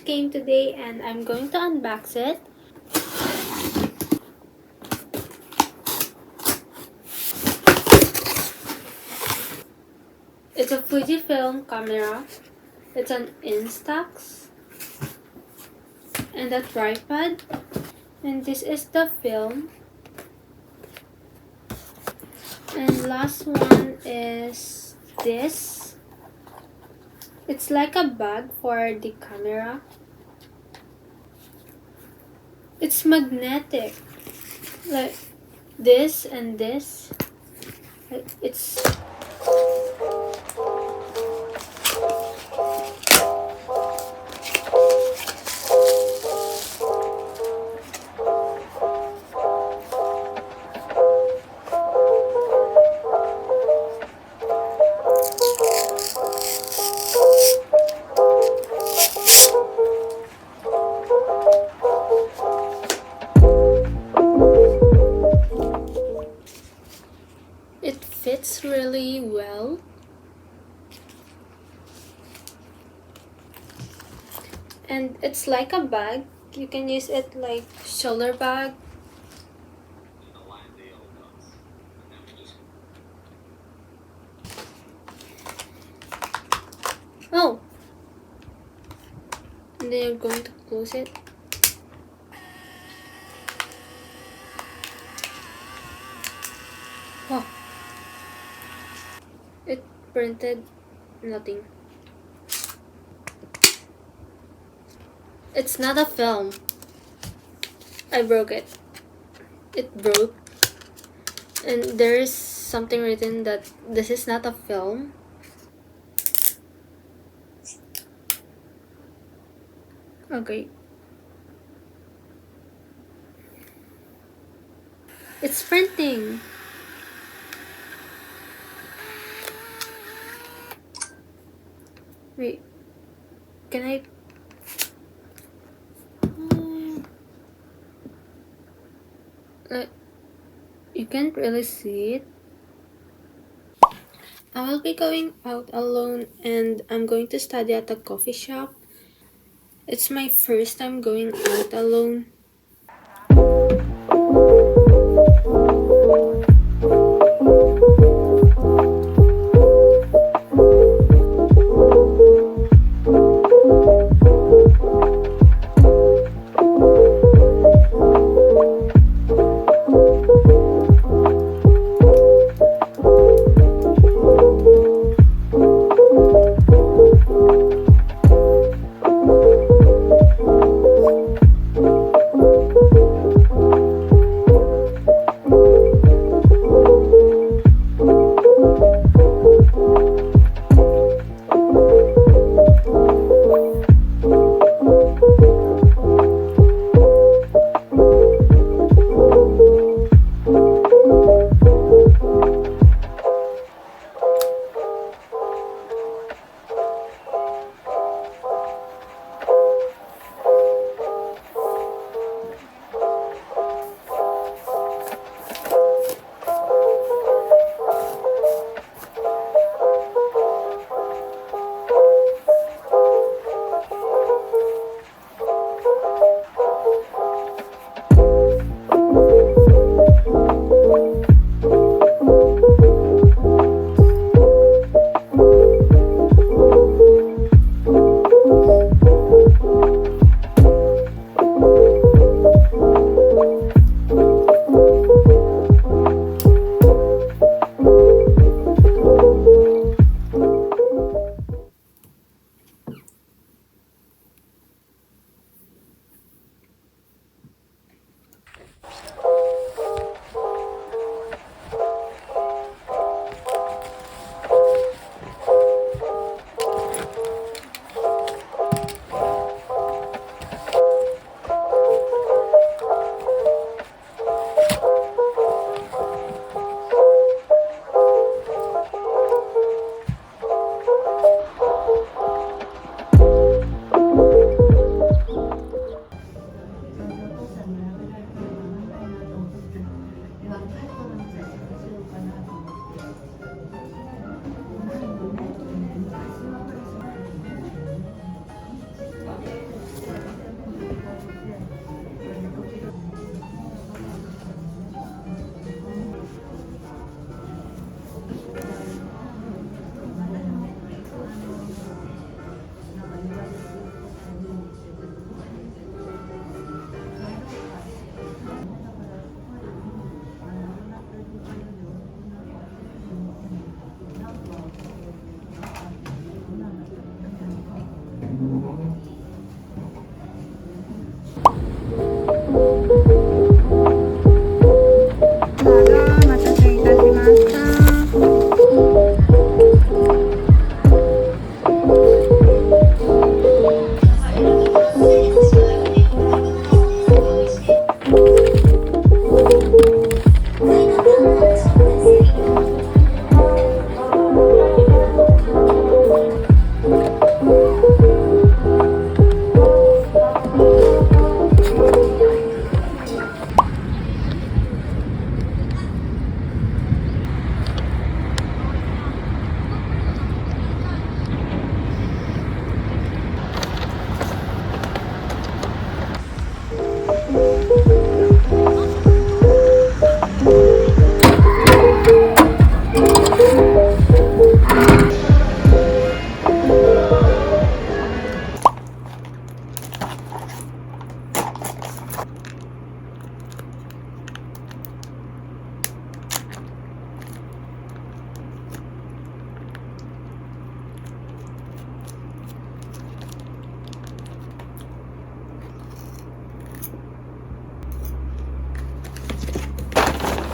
came today and I'm going to unbox it. It's a Fujifilm camera. It's an Instax and a tripod. And this is the film. And last one is this. It's like a bag for the camera. It's magnetic. Like this and this. It's it fits really well. And it's like a bag. You can use it like shoulder bag. Oh! And then you're going to close it. Oh! It printed nothing. It's not a film. I broke it. It broke. And there is something written that this is not a film. Okay. It's printing. Wait. Can I... you can't really see it. I will be going out alone and I'm going to study at a coffee shop. It's my first time going out alone.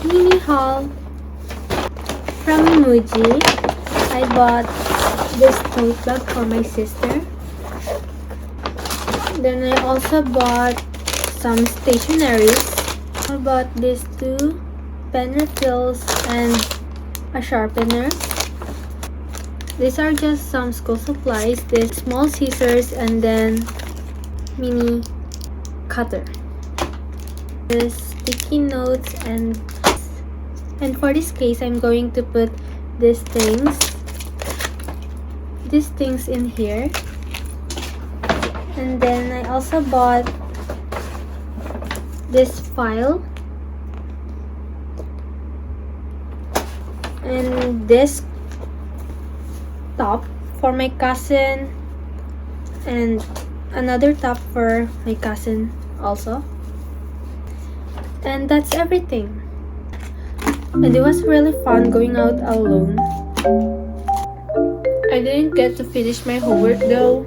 mini haul from Muji. I bought this tote bag for my sister. Then I also bought some stationeries. I bought these two pen refills and a sharpener. These are just some school supplies. This small scissors and then mini cutter. This sticky notes and for this case I'm going to put these things in here. And then I also bought this file and this top for my cousin and another top for my cousin also. And that's everything. And it was really fun going out alone. I didn't get to finish my homework though.